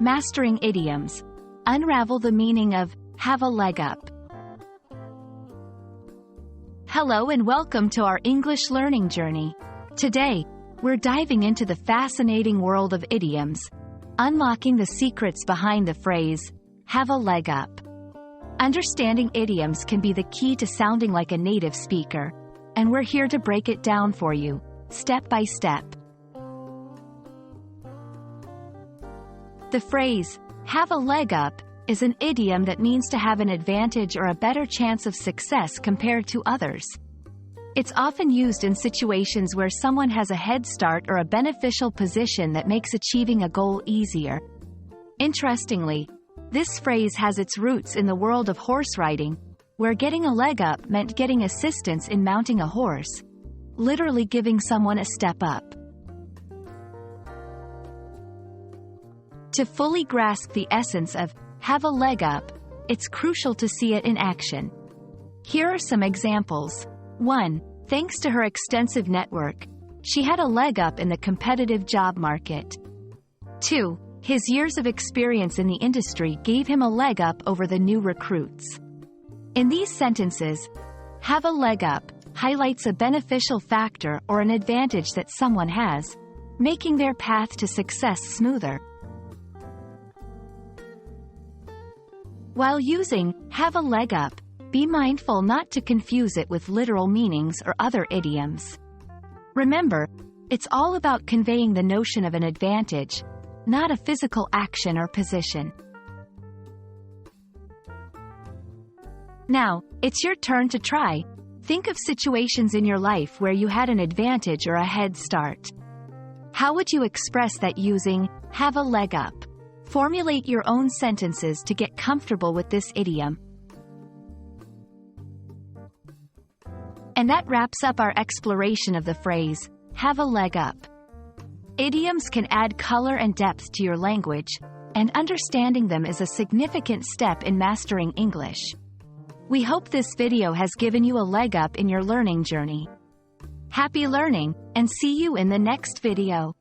Mastering idioms. Unravel the meaning of have a leg up. Hello and welcome to our English learning journey. Today, we're diving into the fascinating world of idioms, unlocking the secrets behind the phrase, have a leg up. Understanding idioms can be the key to sounding like a native speaker, and we're here to break it down for you, step by step. The phrase, have a leg up, is an idiom that means to have an advantage or a better chance of success compared to others. It's often used in situations where someone has a head start or a beneficial position that makes achieving a goal easier. Interestingly, this phrase has its roots in the world of horse riding, where getting a leg up meant getting assistance in mounting a horse, literally giving someone a step up. To fully grasp the essence of have a leg up, it's crucial to see it in action. Here are some examples. 1. Thanks to her extensive network, she had a leg up in the competitive job market. 2. His years of experience in the industry gave him a leg up over the new recruits. In these sentences, have a leg up highlights a beneficial factor or an advantage that someone has, making their path to success smoother. While using have a leg up, be mindful not to confuse it with literal meanings or other idioms. Remember, it's all about conveying the notion of an advantage, not a physical action or position. Now, it's your turn to try. Think of situations in your life where you had an advantage or a head start. How would you express that using have a leg up? Formulate your own sentences to get comfortable with this idiom. And that wraps up our exploration of the phrase, have a leg up. Idioms can add color and depth to your language, and understanding them is a significant step in mastering English. We hope this video has given you a leg up in your learning journey. Happy learning, and see you in the next video.